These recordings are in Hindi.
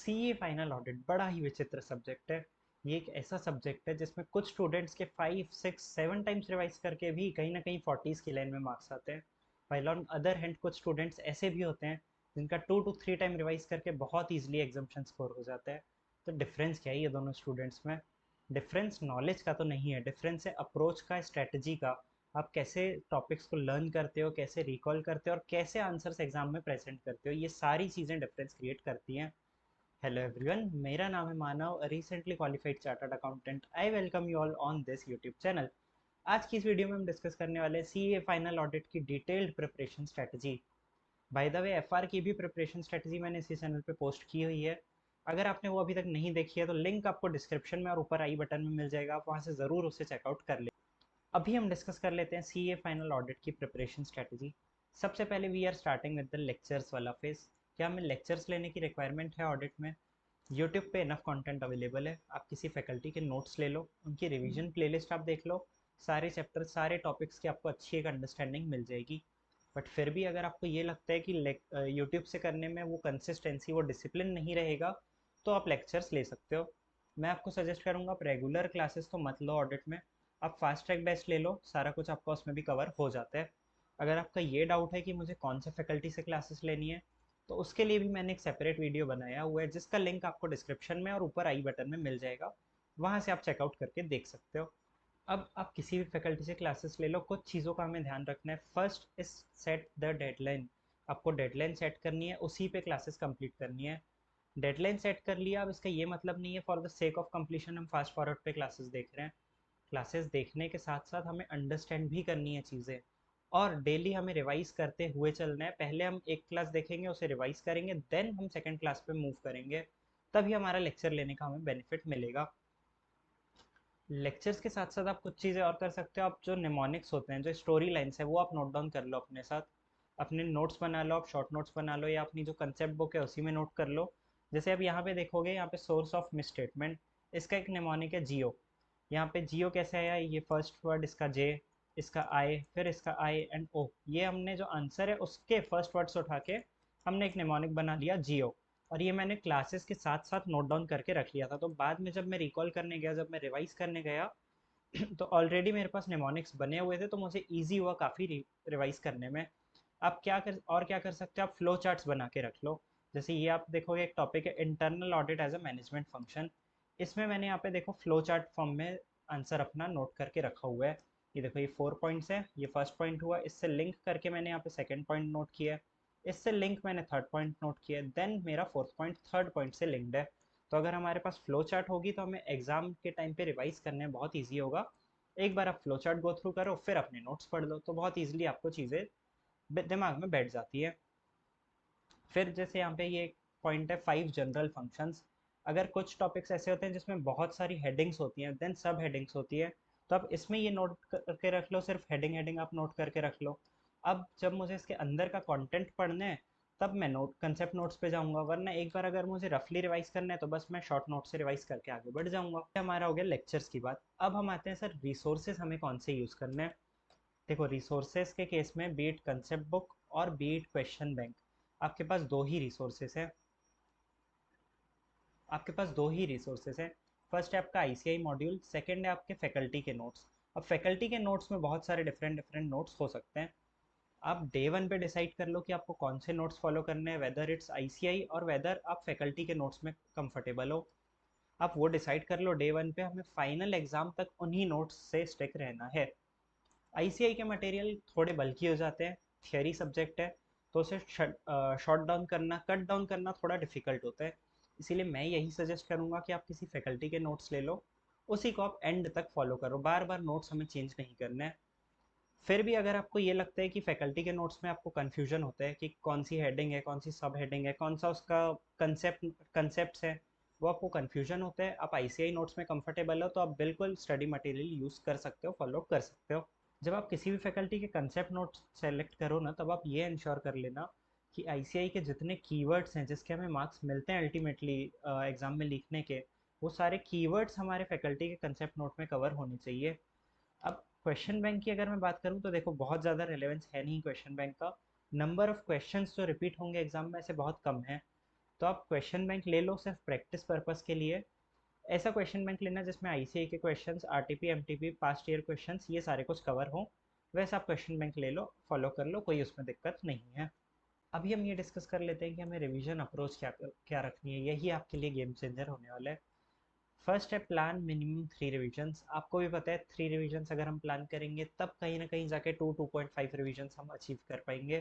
सीए फाइनल ऑडिट बड़ा ही विचित्र सब्जेक्ट है। ये एक ऐसा सब्जेक्ट है जिसमें कुछ स्टूडेंट्स के 5 6 7 टाइम्स रिवाइज करके भी कहीं ना कहीं 40s की लाइन में मार्क्स आते हैं। वाइल ऑन अदर हैंड कुछ स्टूडेंट्स ऐसे भी होते हैं जिनका 2 to 3 टाइम रिवाइज करके बहुत ईजिली एग्जाम्पशन स्कोर हो जाता है। तो डिफरेंस क्या है ये दोनों स्टूडेंट्स में? डिफरेंस नॉलेज का तो नहीं है, डिफरेंस है अप्रोच का, स्ट्रेटजी का। आप कैसे टॉपिक्स को लर्न करते हो, कैसे रिकॉल करते हो और कैसे आंसर्स एग्जाम में प्रेजेंट करते हो, ये सारी चीज़ें डिफरेंस क्रिएट करती हैं। हेलो एवरीवन, मेरा नाम है Manav, recently qualified chartered accountant. I welcome you all on this YouTube channel. आज की इस वीडियो में हम डिस्कस करने वाले हैं सीए फाइनल ऑडिट की detailed preparation strategy. By the way, FR की भी प्रिपरेशन स्ट्रेटजी मैंने इसी चैनल पे पोस्ट की हुई है। अगर आपने वो अभी तक नहीं देखी है तो लिंक आपको डिस्क्रिप्शन में और ऊपर आई बटन में मिल जाएगा, आप वहाँ से ज़रूर उसे चेकआउट कर ले। अभी हम डिस्कस कर लेते हैं सीए फाइनल ऑडिट की प्रिपरेशन स्ट्रेटजी। सबसे पहले we are starting with the lectures वाला फेज। क्या हमें लेक्चर्स लेने की रिक्वायरमेंट है ऑडिट में? यूट्यूब पे इनफ कंटेंट अवेलेबल है, आप किसी फैकल्टी के नोट्स ले लो, उनकी रिवीजन प्लेलिस्ट आप देख लो। सारे चैप्टर, सारे टॉपिक्स की आपको अच्छी एक अंडरस्टैंडिंग मिल जाएगी। बट फिर भी अगर आपको ये लगता है कि यूट्यूब से करने में वो कंसिस्टेंसी, वो डिसिप्लिन नहीं रहेगा, तो आप लेक्चर्स ले सकते हो। मैं आपको सजेस्ट करूँगा आप रेगुलर क्लासेस तो मत लो ऑडिट में। आप फास्ट ट्रैक बेस्ट ले लो, सारा कुछ आपका उसमें भी कवर हो जाता है। अगर आपका ये डाउट है कि मुझे कौन से फैकल्टी से क्लासेस लेनी है, तो उसके लिए भी मैंने एक सेपरेट वीडियो बनाया हुआ है जिसका लिंक आपको डिस्क्रिप्शन में और ऊपर आई बटन में मिल जाएगा। वहाँ से आप चेकआउट करके देख सकते हो। अब आप किसी भी फैकल्टी से क्लासेस ले लो, कुछ चीज़ों का हमें ध्यान रखना है। First is set the deadline. आपको डेडलाइन सेट करनी है, उसी पे क्लासेस कंप्लीट करनी है। डेडलाइन सेट कर लिया, अब इसका ये मतलब नहीं है for the sake of completion हम फास्ट फॉरवर्ड पे क्लासेस देख रहे हैं। क्लासेस देखने के साथ साथ हमें अंडरस्टैंड भी करनी है चीज़ें, और डेली हमें रिवाइज करते हुए चलना है। पहले हम एक क्लास देखेंगे, उसे रिवाइज करेंगे, देन हम सेकंड क्लास पे मूव करेंगे। तभी हमारा लेक्चर लेने का हमें बेनिफिट मिलेगा। लेक्चर्स के साथ साथ आप कुछ चीज़ें और कर सकते हो। आप जो निमोनिक्स होते हैं, जो स्टोरी लाइन्स है, वो आप नोट डाउन कर लो अपने साथ। अपने नोट्स बना लो, आप शॉर्ट नोट्स बना लो, या अपनी जो कंसेप्ट बुक है उसी में नोट कर लो। जैसे अब यहाँ पे देखोगे, यहाँ पे सोर्स ऑफ मिस स्टेटमेंट, इसका एक निमोनिक है जियो। यहाँ पे जियो कैसे आया? ये फर्स्ट वर्ड इसका जे, इसका आई, फिर इसका आई एंड ओ, ये हमने जो आंसर है उसके फर्स्ट वर्ड्स उठा के हमने एक निमोनिक बना लिया जियो। और ये मैंने क्लासेस के साथ साथ नोट डाउन करके रख लिया था, तो बाद में जब मैं रिकॉल करने गया, जब मैं रिवाइज करने गया, तो ऑलरेडी मेरे पास निमोनिक्स बने हुए थे, तो मुझे ईजी हुआ काफ़ी रिवाइज करने में। आप क्या कर सकते हो, आप फ्लो चार्ट्स बना के रख लो। जैसे ये आप देखोगे, एक टॉपिक है internal audit as a management function. इसमें मैंने यहाँ पे देखो फ्लो चार्ट फॉर्म में आंसर अपना नोट करके रखा हुआ है। ये देखो, ये 4 पॉइंट्स है, ये फर्स्ट पॉइंट हुआ, इससे लिंक करके मैंने यहाँ पे सेकंड पॉइंट नोट किया है, इससे लिंक मैंने थर्ड पॉइंट नोट किया है, देन मेरा फोर्थ पॉइंट थर्ड पॉइंट से लिंक्ड है। तो अगर हमारे पास फ्लो चार्ट होगी तो हमें एग्जाम के टाइम पे रिवाइज करने में बहुत ईजी होगा। एक बार आप फ्लो चार्ट गो थ्रू करो, फिर अपने नोट्स पढ़ लो, तो बहुत ईजिली आपको चीज़ें दिमाग में बैठ जाती है। फिर जैसे यहाँ पे ये पॉइंट है 5 जनरल फंक्शंस। अगर कुछ टॉपिक्स ऐसे होते हैं जिसमें बहुत सारी हेडिंग्स होती हैं, देन सब हेडिंग्स होती है, तो आप इसमें ये नोट करके रख लो, सिर्फ हेडिंग हेडिंग आप नोट करके रख लो। अब जब मुझे इसके अंदर का कंटेंट पढ़ना है, तब मैं नोट कंसेप्ट नोट्स पे जाऊंगा, वरना एक बार अगर मुझे रफली रिवाइज करना है तो बस मैं शॉर्ट नोट से रिवाइज करके आगे बढ़ जाऊंगा। ये हमारा हो गया लेक्चर्स की बात। अब हम आते हैं सर रिसोर्सेज हमें कौन से यूज़ करने हैं। देखो, रिसोर्सेज के केस में बीट कंसेप्ट बुक और बीट क्वेश्चन बैंक, आपके पास दो ही रिसोर्सेज हैं। आपके पास दो ही रिसोर्सेज हैं। फर्स्ट है आपका आईसीआई मॉड्यूल, सेकंड है आपके फैकल्टी के नोट्स। अब फैकल्टी के नोट्स में बहुत सारे डिफरेंट डिफरेंट नोट्स हो सकते हैं। आप डे वन पे डिसाइड कर लो कि आपको कौन से नोट्स फॉलो करने हैं, वेदर इट्स आईसीआई और वेदर आप फैकल्टी के नोट्स में कंफर्टेबल हो। आप वो डिसाइड कर लो डे वन पे। हमें फाइनल एग्जाम तक उन्हीं नोट्स से स्टिक रहना है। आईसीआई के मटेरियल थोड़े बल्की हो जाते हैं, थियरी सब्जेक्ट है, तो उसे शॉर्ट डाउन करना, कट डाउन करना थोड़ा डिफिकल्ट होता है। इसीलिए मैं यही सजेस्ट करूँगा कि आप किसी फैकल्टी के नोट्स ले लो, उसी को आप एंड तक फॉलो करो, बार बार नोट्स हमें चेंज नहीं करना है। फिर भी अगर आपको ये लगता है कि फैकल्टी के नोट्स में आपको कन्फ्यूजन होता है कि कौन सी हेडिंग है, कौन सी सब हेडिंग है, कौन सा उसका कंसेप्ट है, वो आपको कन्फ्यूजन होता है, आप आईसीआई नोट्स में कंफर्टेबल हो, तो आप बिल्कुल स्टडी मटेरियल यूज़ कर सकते हो, फॉलो कर सकते हो। जब आप किसी भी फैकल्टी के कंसेप्ट नोट्स सेलेक्ट करो ना, तब आप ये इंश्योर कर लेना कि आईसीआई के जितने कीवर्ड्स हैं जिसके हमें मार्क्स मिलते हैं अल्टीमेटली एग्जाम में लिखने के, वो सारे कीवर्ड्स हमारे फैकल्टी के कंसेप्ट नोट में कवर होने चाहिए। अब क्वेश्चन बैंक की अगर मैं बात करूं तो देखो, बहुत ज़्यादा रेलेवेंस है नहीं क्वेश्चन बैंक का। नंबर ऑफ क्वेश्चंस जो रिपीट होंगे एग्जाम में ऐसे बहुत कम है। तो आप क्वेश्चन बैंक ले लो सिर्फ प्रैक्टिस पर्पस के लिए। ऐसा क्वेश्चन बैंक लेना जिसमें आईसीआई के questions, RTP, MTP, past year questions ये सारे कुछ कवर हो, वैसा आप क्वेश्चन बैंक ले लो, फॉलो कर लो, कोई उसमें दिक्कत नहीं है। अभी हम ये डिस्कस कर लेते हैं कि हमें रिवीजन अप्रोच क्या क्या रखनी है। यही आपके लिए गेम चेंजर होने वाला है। फर्स्ट है प्लान मिनिमम 3 रिविजन्स। आपको भी पता है 3 रिविजन्स अगर हम प्लान करेंगे तब कहीं ना कहीं जाके 2-2.5 रिविजन्स हम अचीव कर पाएंगे।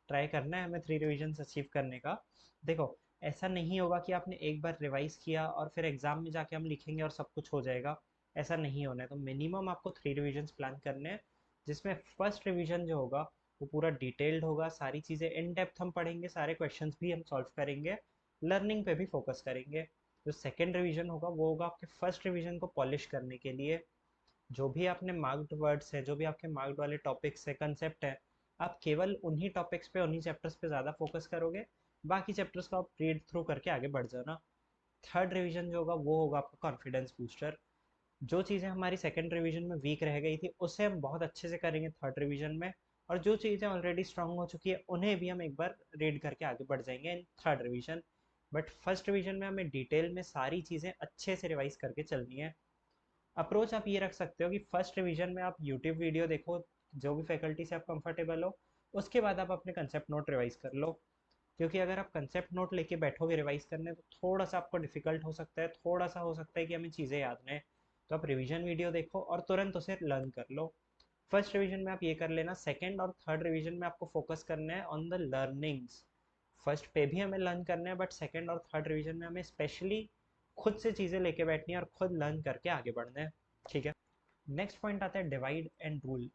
ट्राई करना है हमें 3 रिविजन्स अचीव करने का। देखो, ऐसा नहीं होगा कि आपने एक बार रिवाइज किया और फिर एग्जाम में जाके हम लिखेंगे और सब कुछ हो जाएगा। ऐसा नहीं होना है। तो मिनिमम आपको 3 रिविजन्स प्लान करने हैं, जिसमें फर्स्ट रिविजन जो होगा वो पूरा डिटेल्ड होगा, सारी चीज़ें इन डेप्थ हम पढ़ेंगे, सारे क्वेश्चंस भी हम सॉल्व करेंगे, लर्निंग पे भी फोकस करेंगे। जो सेकेंड रिवीजन होगा वो होगा आपके फर्स्ट रिवीजन को पॉलिश करने के लिए। जो भी आपने मार्क्ड वर्ड्स है, जो भी आपके मार्क्ड वाले टॉपिक्स है, कंसेप्ट है, आप केवल उन्हीं टॉपिक्स पे, उन्हीं चैप्टर्स पे ज़्यादा फोकस करोगे। बाकी चैप्टर्स को आप रीड थ्रू करके आगे बढ़ जाना। थर्ड रिवीजन जो होगा वो होगा आपका कॉन्फिडेंस बूस्टर। जो चीज़ें हमारी सेकेंड रिवीजन में वीक रह गई थी उसे हम बहुत अच्छे से करेंगे थर्ड रिवीजन में, और जो चीज़ें ऑलरेडी स्ट्रांग हो चुकी है उन्हें भी हम एक बार रीड करके आगे बढ़ जाएंगे in third revision. But first revision में हमें डिटेल में सारी चीज़ें अच्छे से रिवाइज करके चलनी है। अप्रोच आप ये रख सकते हो कि फर्स्ट रिवीजन में आप यूट्यूब वीडियो देखो, जो भी फैकल्टी से आप कंफर्टेबल हो, उसके बाद आप अपने कंसेप्ट नोट रिवाइज कर लो। क्योंकि अगर आप कंसेप्ट नोट लेके बैठोगे रिवाइज करने तो थोड़ा सा आपको डिफिकल्ट हो सकता है, थोड़ा सा हो सकता है कि हमें चीज़ें याद रहें। तो आप रिवीजन वीडियो देखो और तुरंत उसे लर्न कर लो। फर्स्ट रिवीजन में आप ये कर लेना। सेकेंड और थर्ड रिवीजन में आपको फोकस करना है ऑन द लर्निंग्स। फर्स्ट पे भी हमें लर्न करना है, बट सेकेंड और थर्ड रिवीजन में हमें स्पेशली खुद से चीज़ें लेके बैठनी है और खुद लर्न करके आगे बढ़ना है। ठीक है। नेक्स्ट पॉइंट आता है डिवाइड एंड रूल।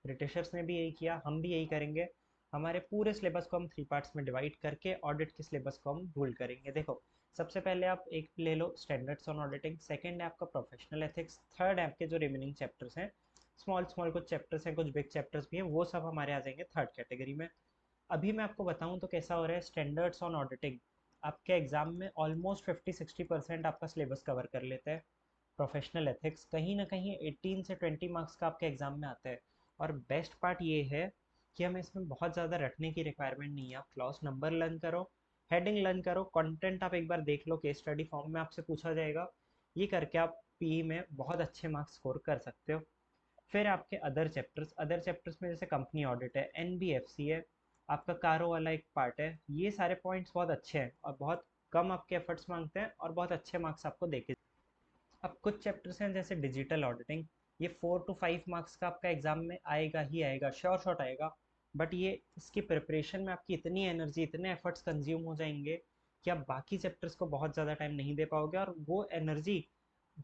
ब्रिटिशर्स ने भी यही किया, हम भी यही करेंगे। हमारे पूरे सिलेबस को हम 3 पार्ट्स में डिवाइड करके ऑडिट के सिलेबस को हम रूल करेंगे। देखो, सबसे पहले आप एक ले लो स्टैंडर्ड्स ऑन ऑडिटिंग, सेकंड है आपका प्रोफेशनल एथिक्स, थर्ड है आपके जो रिमेनिंग चैप्टर्स हैं, स्मॉल स्मॉल कुछ चैप्टर्स हैं, कुछ बिग चैप्टर्स भी हैं, वो सब हमारे आ जाएंगे थर्ड कैटेगरी में। अभी मैं आपको बताऊं तो कैसा हो रहा है। स्टैंडर्ड्स ऑन ऑडिटिंग आपके एग्जाम में ऑलमोस्ट 50-60% आपका सिलेबस कवर कर लेते हैं। प्रोफेशनल एथिक्स कहीं ना कहीं 18 से 20 मार्क्स का आपके एग्जाम में आता है। और बेस्ट पार्ट ये है कि हमें इसमें बहुत ज़्यादा रटने की रिक्वायरमेंट नहीं है। आप क्लॉज नंबर लर्न करो, हेडिंग लर्न करो, कंटेंट आप एक बार देख लो, केस स्टडी फॉर्म में आपसे पूछा जाएगा। ये करके आप पीई में बहुत अच्छे मार्क्स स्कोर कर सकते हो। फिर आपके अदर चैप्टर्स में जैसे कंपनी ऑडिट है, एनबीएफसी है, आपका कारो वाला एक पार्ट है, ये सारे पॉइंट्स बहुत अच्छे हैं और बहुत कम आपके एफर्ट्स मांगते हैं और बहुत अच्छे मार्क्स आपको देके। अब कुछ चैप्टर्स हैं जैसे डिजिटल ऑडिटिंग, ये 4 to 5 मार्क्स का आपका एग्जाम में आएगा ही आएगा, श्योर शॉट आएगा। बट ये इसकी प्रिपरेशन में आपकी इतनी एनर्जी, इतने एफर्ट्स कंज्यूम हो जाएंगे कि आप बाकी चैप्टर्स को बहुत ज़्यादा टाइम नहीं दे पाओगे, और वो एनर्जी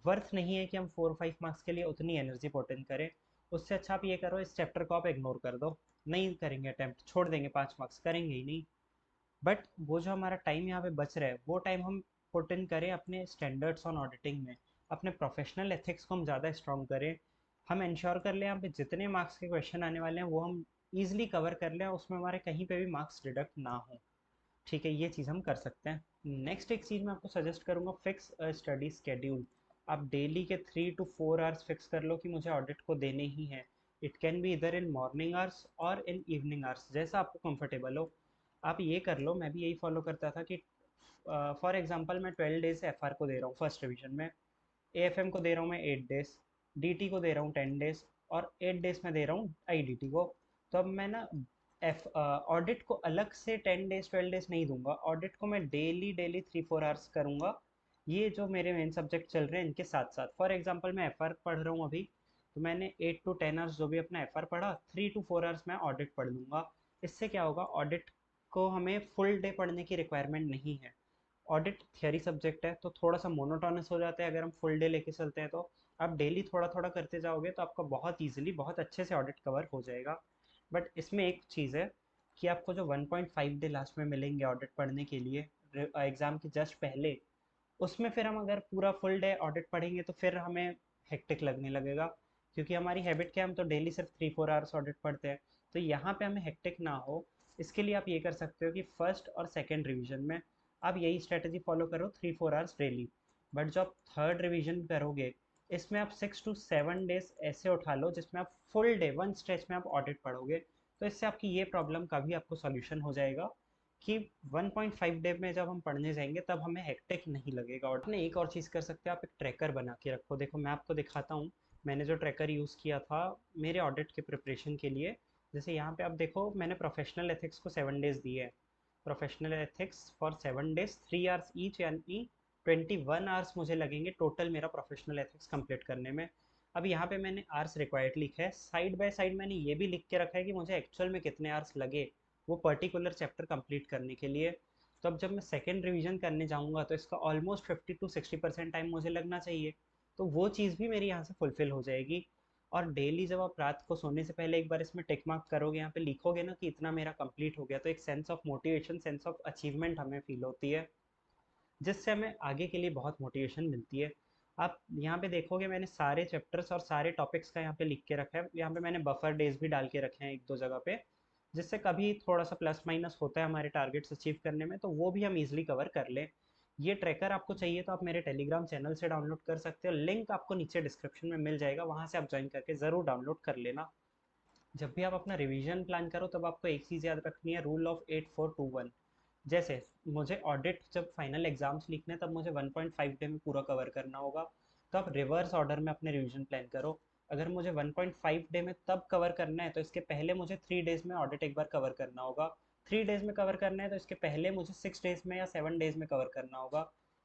वर्थ नहीं है कि हम 4-5 मार्क्स के लिए उतनी एनर्जी पोट इन करें। उससे अच्छा आप ये करो, इस चैप्टर को आप इग्नोर कर दो, नहीं करेंगे अटैम्प्ट, छोड़ देंगे, 5 मार्क्स करेंगे ही नहीं। बट वो जो हमारा टाइम यहाँ पे बच रहा है वो टाइम हम पुट इन करें अपने स्टैंडर्ड्स ऑन ऑडिटिंग में, अपने प्रोफेशनल एथिक्स को हम ज़्यादा स्ट्रॉन्ग करें। हम इंश्योर कर लें यहाँ पे जितने मार्क्स के क्वेश्चन आने वाले हैं वो हम ईजिली कवर कर लें, उसमें हमारे कहीं पे भी मार्क्स डिडक्ट ना हो। ठीक है, ये चीज़ हम कर सकते हैं। नेक्स्ट एक चीज़ मैं आपको सजेस्ट करूँगा, फिक्स स्टडी स्केड्यूल। आप डेली के 3 to 4 आवर्स फिक्स कर लो कि मुझे ऑडिट को देने ही है। इट कैन बी इधर इन मॉर्निंग आवर्स और इन इवनिंग आवर्स, जैसा आपको कंफर्टेबल हो आप ये कर लो। मैं भी यही फॉलो करता था कि फॉर एग्जांपल मैं 12 डेज एफआर को दे रहा हूँ फर्स्ट रिवीजन में, एएफएम को दे रहा हूँ मैं 8 डेज, डीटी को दे रहा हूँ 10 डेज, और 8 डेज में दे रहा हूँ आईडीटी को। तो अब मैं ना एफ ऑडिट को अलग से 10 डेज 12 डेज नहीं दूंगा, ऑडिट को मैं डेली डेली 3-4 आवर्स करूंगा। ये जो मेरे मेन सब्जेक्ट चल रहे हैं इनके साथ साथ, फॉर एग्जांपल मैं एफआर पढ़ रहा हूँ अभी, तो मैंने 8 to 10 आवर्स जो भी अपना एफआर पढ़ा, 3 to 4 आवर्स मैं ऑडिट पढ़ लूंगा। इससे क्या होगा, ऑडिट को हमें फुल डे पढ़ने की रिक्वायरमेंट नहीं है। ऑडिट थियरी सब्जेक्ट है तो थोड़ा सा मोनोटोनस हो जाता है अगर हम फुल डे लेके चलते हैं। तो आप डेली थोड़ा थोड़ा करते जाओगे तो आपका बहुत ईजिली बहुत अच्छे से ऑडिट कवर हो जाएगा। बट इसमें एक चीज़ है कि आपको जो 1.5 डे लास्ट में मिलेंगे ऑडिट पढ़ने के लिए एग्ज़ाम के जस्ट पहले, उसमें फिर हम अगर पूरा फुल डे ऑडिट पढ़ेंगे तो फिर हमें हेक्टिक लगने लगेगा। क्योंकि हमारी हैबिट क्या है, हम तो डेली सिर्फ 3-4 आवर्स ऑडिट पढ़ते हैं। तो यहाँ पे हमें हेक्टिक ना हो, इसके लिए आप ये कर सकते हो कि फर्स्ट और सेकेंड रिवीजन में आप यही स्ट्रेटजी फॉलो करो, 3-4 आवर्स डेली। बट जो आप थर्ड रिवीजन करोगे इसमें आप 6 to 7 डेज ऐसे उठा लो जिसमें आप फुल डे वन स्ट्रेच में आप ऑडिट पढ़ोगे। तो इससे आपकी ये प्रॉब्लम का भी आपको सॉल्यूशन हो जाएगा कि 1.5 डे में जब हम पढ़ने जाएंगे तब हमें हेक्टिक नहीं लगेगा। और आपने एक और चीज़ कर सकते हो, आप एक ट्रैकर बना के रखो। देखो मैं आपको दिखाता हूँ, मैंने जो ट्रैकर यूज़ किया था मेरे ऑडिट के प्रिपरेशन के लिए। जैसे यहाँ पे आप देखो, मैंने प्रोफेशनल एथिक्स को 7 डेज दिए हैं। Professional ethics for 7 days, 3 hours each, यानी 21 आवर्स मुझे लगेंगे टोटल मेरा प्रोफेशनल एथिक्स कंप्लीट करने में। अब यहाँ पे मैंने आवर्स रिक्वायर्ड लिखा है, साइड बाय साइड मैंने ये भी लिख के रखा है कि मुझे एक्चुअल में कितने आवर्स लगे वो पर्टिकुलर चैप्टर कंप्लीट करने के लिए। तो अब जब मैं सेकेंड रिवीजन करने जाऊँगा तो इसका ऑलमोस्ट 50 to 60% टाइम मुझे लगना चाहिए। तो वो चीज़ भी मेरी यहाँ से फुलफिल हो जाएगी। और डेली जब आप रात को सोने से पहले एक बार इसमें टिक मार्क करोगे, यहाँ पे लिखोगे ना कि इतना मेरा कंप्लीट हो गया, तो एक sense of motivation, sense of achievement हमें फील होती है, जिससे हमें आगे के लिए बहुत मोटिवेशन मिलती है। आप यहाँ पे देखोगे मैंने सारे चैप्टर्स और सारे टॉपिक्स का यहाँ पे लिख के रखा है। यहाँ पे मैंने बफर डेज भी डाल के रखे हैं एक दो जगह पे, जिससे कभी थोड़ा सा प्लस माइनस होता है हमारे टारगेट्स अचीव करने में, तो वो भी हम इजीली कवर कर लें। ये ट्रैकर आपको चाहिए तो आप मेरे टेलीग्राम चैनल से डाउनलोड कर सकते हो, लिंक आपको नीचे डिस्क्रिप्शन में मिल जाएगा, वहाँ से आप ज्वाइन करके ज़रूर डाउनलोड कर लेना। जब भी आप अपना रिवीजन प्लान करो तब आपको एक चीज़ याद रखनी है, रूल ऑफ 8421। जैसे मुझे ऑडिट जब फाइनल एग्जाम्स लिखने तब मुझे 1.5 डे में पूरा कवर करना होगा, तो आप रिवर्स ऑर्डर में अपने रिवीजन प्लान करो। अगर मुझे 1.5 डे में तब कवर करना है तो इसके पहले मुझे 3 डेज में ऑडिट एक बार कवर करना होगा। 3 डेज में कवर करना है तो इसके पहले मुझे 6 डेज में या 7 डेज में कवर करना होगा।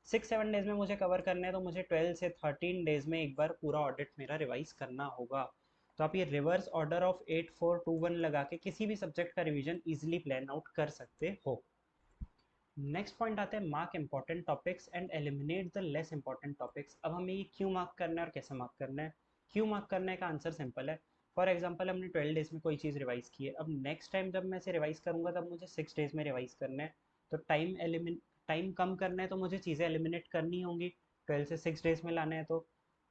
6-7 डेज में मुझे कवर करना है तो मुझे 12 से 13 डेज में एक बार पूरा ऑडिट मेरा रिवाइज करना होगा। तो आप ये रिवर्स ऑर्डर ऑफ 8421 लगा के किसी भी सब्जेक्ट का रिवीजन इजीली प्लान आउट कर सकते हो। नेक्स्ट पॉइंट आते हैं, mark important topics and eliminate the less important topics. अब हमें ये क्यों मार्क करना है और कैसे मार्क करना है। क्यों मार्क करने का आंसर सिंपल है। फॉर एग्जाम्पल हमने 12 डेज में कोई चीज़ रिवाइज की है, अब नेक्स्ट टाइम जब मैं इसे रिवाइज करूंगा तब मुझे 6 डेज में रिवाइज करना है। तो टाइम कम करना है तो मुझे चीज़ें एलिमिनेट करनी होंगी, 12 से 6 डेज में लाना है तो।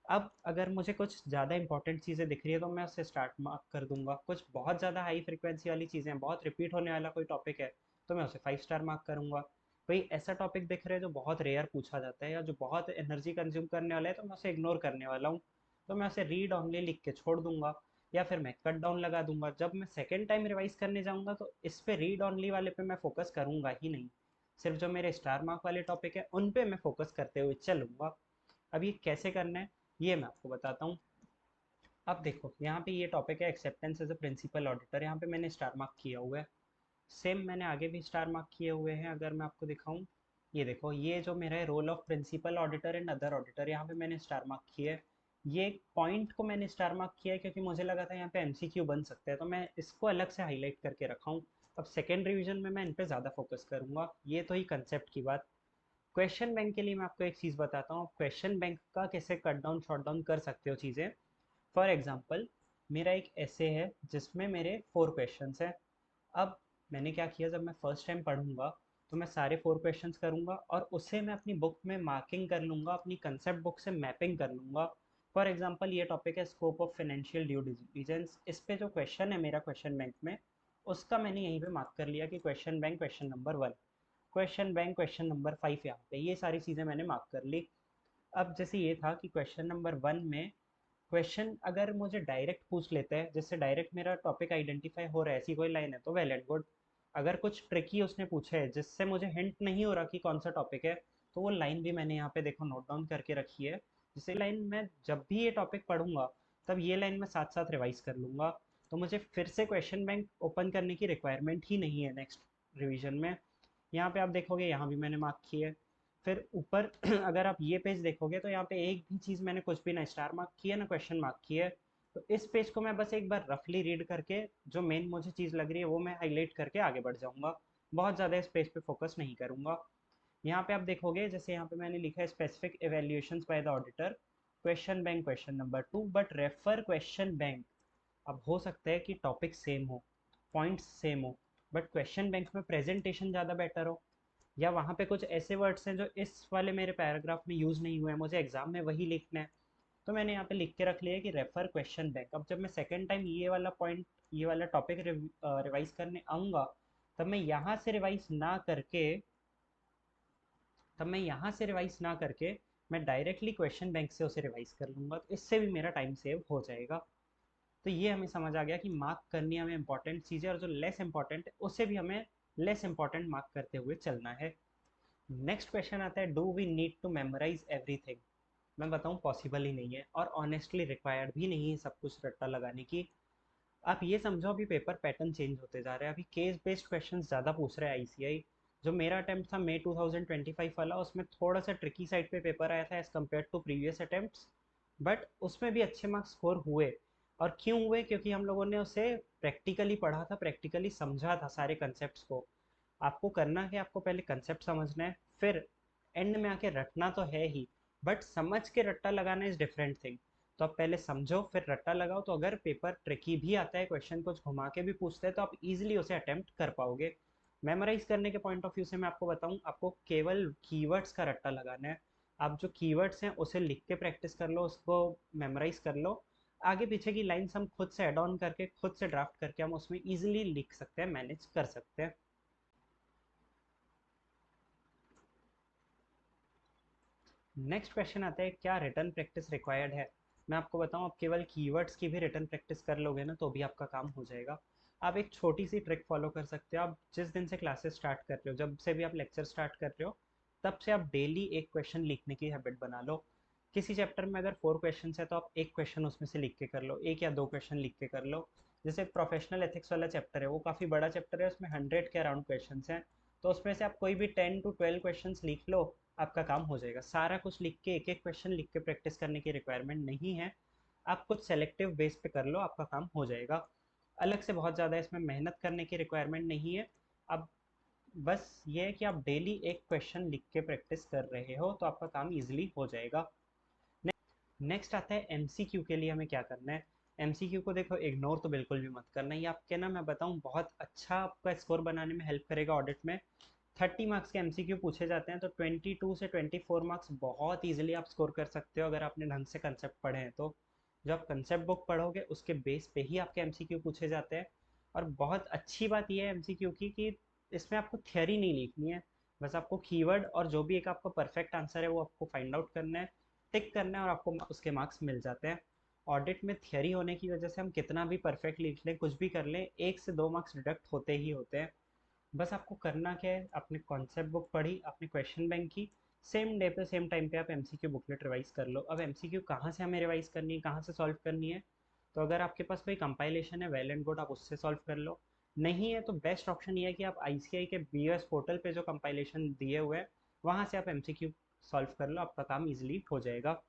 अब अगर मुझे कुछ ज़्यादा इंपॉर्टेंट चीज़ें दिख रही है तो मैं उससे स्टार्ट मार्क कर दूंगा। कुछ बहुत ज़्यादा हाई फ्रिक्वेंसी वाली चीज़ें, बहुत रिपीट होने वाला कोई टॉपिक है, तो मैं उसे 5 स्टार मार्क करूंगा। कोई ऐसा टॉपिक दिख रहा है जो बहुत रेयर पूछा जाता है या जो बहुत एनर्जी कंज्यूम करने वाला है, तो मैं उसे इग्नोर करने वाला हूँ, तो मैं उसे रीड ऑनली लिख के छोड़ दूंगा, या फिर मैं कट डाउन लगा दूंगा। जब मैं सेकेंड टाइम रिवाइज करने जाऊंगा तो इस पे रीड ऑनली वाले पे मैं फोकस करूंगा ही नहीं, सिर्फ जो मेरे स्टार मार्क वाले टॉपिक है उन पे मैं फोकस करते हुए चलूंगा। अब ये कैसे करना है ये मैं आपको बताता हूँ। अब देखो यहाँ पे ये टॉपिक है acceptance as a principal auditor, यहाँ पे मैंने स्टार मार्क किया हुआ है। सेम मैंने आगे भी स्टार मार्क किए हुए हैं, अगर मैं आपको दिखाऊं, ये देखो ये जो मेरा है role of principal auditor and other auditor, यहाँ पे मैंने स्टार मार्क किया है। ये पॉइंट को मैंने स्टार मार्क किया है क्योंकि मुझे लगा था यहाँ पे एमसीक्यू बन सकता है, तो मैं इसको अलग से हाईलाइट करके रखा हूँ। अब सेकेंड रिवीजन में मैं इन पे ज़्यादा फोकस करूंगा। ये तो ही कंसेप्ट की बात। क्वेश्चन बैंक के लिए मैं आपको एक चीज़ बताता हूँ, क्वेश्चन बैंक का कैसे कट डाउन शॉर्ट डाउन कर सकते हो चीज़ें। फॉर एग्जाम्पल मेरा एक ऐसे है जिसमें मेरे 4 क्वेश्चंस हैं। अब मैंने क्या किया, जब मैं फर्स्ट टाइम पढ़ूंगा तो मैं सारे 4 क्वेश्चंस करूंगा और उसे मैं अपनी बुक में मार्किंग कर लूंगा, अपनी कंसेप्ट बुक से मैपिंग कर लूंगा। फॉर एग्जांपल ये टॉपिक है scope of financial due diligence, इस पे जो क्वेश्चन है मेरा क्वेश्चन बैंक में, उसका मैंने यहीं पे मार्क कर लिया कि question bank question number 1, question bank question number 5, यहाँ पे ये सारी चीज़ें मैंने मार्क कर ली। अब जैसे ये था कि क्वेश्चन नंबर 1 में क्वेश्चन अगर मुझे डायरेक्ट पूछ लेते हैं, जिससे डायरेक्ट मेरा टॉपिक आइडेंटिफाई हो रहा है, ऐसी कोई लाइन है तो वेल एंड गुड। अगर कुछ ट्रिकी उसने पूछा है जिससे मुझे हिंट नहीं हो रहा कि कौन सा टॉपिक है, तो वो लाइन भी मैंने यहाँ पे देखो नोट डाउन करके रखी है, जिससे लाइन मैं जब भी ये टॉपिक पढ़ूंगा तब ये लाइन मैं साथ साथ रिवाइज कर लूंगा। तो मुझे फिर से क्वेश्चन बैंक ओपन करने की रिक्वायरमेंट ही नहीं है नेक्स्ट रिवीजन में। यहाँ पे आप देखोगे यहाँ भी मैंने मार्क किया है। फिर ऊपर अगर आप ये पेज देखोगे तो यहाँ पे एक भी चीज़ मैंने कुछ भी ना स्टार मार्क किया ना क्वेश्चन मार्क किया है। तो इस पेज को मैं बस एक बार रफली रीड करके जो मेन मुझे चीज़ लग रही है वो मैं हाईलाइट करके आगे बढ़ जाऊंगा, बहुत ज़्यादा इस पेज पे फोकस नहीं करूंगा। यहाँ पे आप देखोगे जैसे यहाँ पे मैंने लिखा है specific evaluations by the auditor, question bank question number 2 but refer question bank. अब हो सकता है कि टॉपिक सेम हो, पॉइंट्स सेम हो, बट क्वेश्चन बैंक में प्रेजेंटेशन ज़्यादा बेटर हो, या वहाँ पे कुछ ऐसे वर्ड्स हैं जो इस वाले मेरे पैराग्राफ में यूज़ नहीं हुए हैं, मुझे एग्जाम में वही लिखना है, तो मैंने यहाँ पे लिख के रख लिया कि रेफर क्वेश्चन बैंक। अब जब मैं सेकेंड टाइम ये वाला पॉइंट, ये वाला टॉपिक रिवाइज करने आऊँगा, तब मैं यहाँ से रिवाइज ना करके तब मैं यहाँ से रिवाइज ना करके मैं डायरेक्टली क्वेश्चन बैंक से उसे रिवाइज कर लूँगा, तो इससे भी मेरा टाइम सेव हो जाएगा। तो ये हमें समझ आ गया कि मार्क करनी हमें इंपॉर्टेंट चीज़ें और जो लेस इंपॉर्टेंट है उसे भी हमें लेस इंपॉर्टेंट मार्क करते हुए चलना है। नेक्स्ट क्वेश्चन आता है, do we need to memorise everything? मैं बताऊं पॉसिबल ही नहीं है और ऑनेस्टली रिक्वायर्ड भी नहीं है सब कुछ रट्टा लगाने की। आप ये समझो अभी पेपर पैटर्न चेंज होते जा रहे हैं, अभी केस बेस्ड क्वेश्चन ज़्यादा पूछ रहा है आईसीआई। जो मेरा अटेम्प्ट था मई 2025 वाला, उसमें थोड़ा सा ट्रिकी साइड पे पेपर आया था as compared to previous attempts, but उसमें भी अच्छे मार्क्स स्कोर हुए। और क्यों हुए? क्योंकि हम लोगों ने उसे प्रैक्टिकली पढ़ा था, प्रैक्टिकली समझा था सारे कंसेप्ट को। आपको करना है, आपको पहले कंसेप्ट समझना है, फिर एंड में आके रटना तो है ही, बट समझ के रट्टा लगाना इज डिफरेंट थिंग। तो आप पहले समझो फिर रट्टा लगाओ, तो अगर पेपर ट्रिकी भी आता है, क्वेश्चन कुछ घुमा के भी पूछते हैं, तो आप इजीली उसे अटेम्प्ट कर पाओगे। मेमोराइज करने के पॉइंट ऑफ व्यू से मैं आपको बताऊं, आपको केवल कीवर्ड्स का रट्टा लगाना है। आप जो कीवर्ड्स हैं उसे लिख के प्रैक्टिस कर लो, उसको मेमोराइज कर लो। आगे पीछे की लाइंस हम खुद से ऐड ऑन करके, खुद से ड्राफ्ट करके हम उसमें इजीली लिख सकते हैं, मैनेज कर सकते हैं। नेक्स्ट क्वेश्चन आता है, क्या रिटर्न प्रैक्टिस रिक्वायर्ड है? मैं आपको बताऊं, आप केवल कीवर्ड्स की भी रिटर्न प्रैक्टिस कर लोगे ना तो भी आपका काम हो जाएगा। आप एक छोटी सी ट्रिक फॉलो कर सकते हो। आप जिस दिन से क्लासेस स्टार्ट कर रहे हो, जब से भी आप लेक्चर स्टार्ट कर रहे हो, तब से आप डेली एक क्वेश्चन लिखने की हैबिट बना लो। किसी चैप्टर में अगर 4 क्वेश्चन है तो आप एक क्वेश्चन उसमें से लिख के कर लो, एक या दो क्वेश्चन लिख के कर लो। जैसे प्रोफेशनल एथिक्स वाला चैप्टर है, वो काफ़ी बड़ा चैप्टर है, उसमें 100 के अराउंड क्वेश्चन हैं। तो उसमें से आप कोई भी 10 to 12 क्वेश्चन लिख लो, आपका काम हो जाएगा। सारा कुछ लिख के, एक एक क्वेश्चन लिख के प्रैक्टिस करने की रिक्वायरमेंट नहीं है। आप कुछ सेलेक्टिव बेस पे कर लो, आपका काम हो जाएगा। अलग से बहुत ज़्यादा इसमें मेहनत करने की रिक्वायरमेंट नहीं है। अब बस ये है कि आप डेली एक क्वेश्चन लिख के प्रैक्टिस कर रहे हो तो आपका काम इजीली हो जाएगा। नेक्स्ट आता है एमसीक्यू के लिए हमें क्या करना है। एमसीक्यू को देखो, इग्नोर तो बिल्कुल भी मत करना। ये आपके ना, मैं बताऊं, बहुत अच्छा आपका स्कोर बनाने में हेल्प करेगा ऑडिट में। 30 मार्क्स के एमसीक्यू पूछे जाते हैं, तो 22 से 24 मार्क्स बहुत ईजिली आप स्कोर कर सकते हो अगर आपने ढंग से कंसेप्ट पढ़े हैं तो। जब आप कंसेप्ट बुक पढ़ोगे उसके बेस पे ही आपके एमसीक्यू पूछे जाते हैं। और बहुत अच्छी बात यह है एमसीक्यू की कि इसमें आपको थियोरी नहीं लिखनी है। बस आपको कीवर्ड और जो भी एक आपका परफेक्ट आंसर है वो आपको फाइंड आउट करना है, टिक करना है, और आपको उसके मार्क्स मिल जाते हैं। ऑडिट में थियरी होने की वजह से हम कितना भी परफेक्ट लिख लें, कुछ भी कर लें, 1 से 2 मार्क्स डिडक्ट होते ही होते हैं। बस आपको करना क्या है, आपने कॉन्सेप्ट बुक पढ़ी, आपने क्वेश्चन बैंक की, सेम डे पे सेम टाइम पे आप एमसीक्यू बुकलेट रिवाइज कर लो। अब एमसीक्यू कहाँ से हमें रिवाइज करनी है, कहाँ से सॉल्व करनी है? तो अगर आपके पास कोई कंपाइलेशन है, वेल एंड गुड, आप उससे सॉल्व कर लो। नहीं है तो बेस्ट ऑप्शन ये है कि आप आईसीआई के बीएस पोर्टल पे जो कंपाइलेशन दिए हुए हैं, वहाँ से आप एमसीक्यू सॉल्व कर लो, आपका काम इजीली हो जाएगा।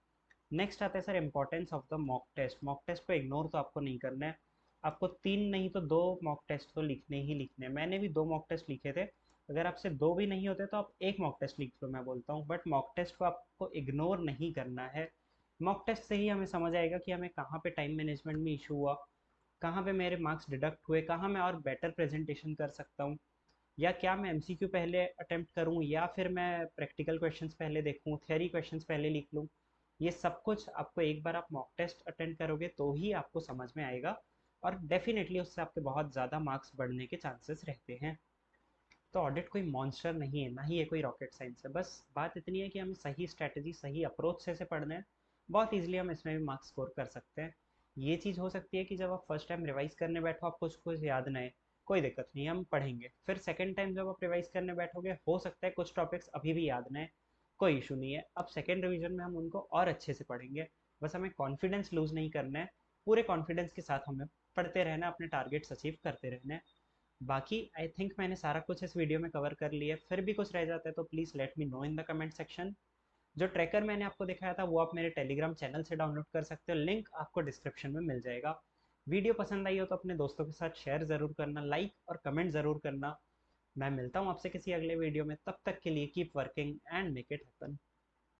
नेक्स्ट आता है sir importance of the mock test. Mock test को इग्नोर तो आपको नहीं करना है। आपको 3 नहीं तो 2 मॉक टेस्ट तो लिखने ही लिखने हैं। मैंने भी 2 मॉक टेस्ट लिखे थे। अगर आपसे दो भी नहीं होते तो आप एक मॉक टेस्ट लिख लो, मैं बोलता हूँ, बट मॉक टेस्ट को आपको इग्नोर नहीं करना है। मॉक टेस्ट से ही हमें समझ आएगा कि हमें कहाँ पे टाइम मैनेजमेंट में इशू हुआ, कहाँ पे मेरे मार्क्स डिडक्ट हुए, कहाँ मैं और बेटर प्रेजेंटेशन कर सकता हूँ, या क्या मैं एमसीक्यू पहले अटेम्प्ट करूँ या फिर मैं प्रैक्टिकल क्वेश्चंस पहले देखूँ, थियरी क्वेश्चंस पहले लिख लूँ। ये सब कुछ आपको एक बार आप मॉक टेस्ट अटेंड करोगे तो ही आपको समझ में आएगा, और डेफिनेटली उससे आपके बहुत ज़्यादा मार्क्स बढ़ने के चांसेस रहते हैं। तो ऑडिट कोई मॉन्स्टर नहीं है, ना ही ये कोई रॉकेट साइंस है। बस बात इतनी है कि हमें सही स्ट्रैटेजी, सही अप्रोच से पढ़ना है, बहुत ईजिली हम इसमें भी मार्क्स स्कोर कर सकते हैं। ये चीज़ हो सकती है कि जब आप फर्स्ट टाइम रिवाइज करने बैठो आपको कुछ याद ना आए, कोई दिक्कत नहीं, हम पढ़ेंगे। फिर सेकेंड टाइम जब आप रिवाइज करने बैठोगे, हो सकता है कुछ टॉपिक्स अभी भी याद ना आए, कोई इशू नहीं है। अब सेकेंड रिवीजन में हम उनको और अच्छे से पढ़ेंगे। बस हमें कॉन्फिडेंस लूज नहीं करना है, पूरे कॉन्फिडेंस के साथ हमें पढ़ते रहना है, अपने टारगेट्स अचीव करते रहना है। बाकी आई थिंक मैंने सारा कुछ इस वीडियो में कवर कर लिया है। फिर भी कुछ रह जाता है तो please let me know in the comment section. जो ट्रैकर मैंने आपको दिखाया था वो आप मेरे टेलीग्राम चैनल से डाउनलोड कर सकते हो, लिंक आपको डिस्क्रिप्शन में मिल जाएगा। वीडियो पसंद आई हो तो अपने दोस्तों के साथ शेयर ज़रूर करना, लाइक और कमेंट ज़रूर करना। मैं मिलता हूँ आपसे किसी अगले वीडियो में, तब तक के लिए keep working and make it happen.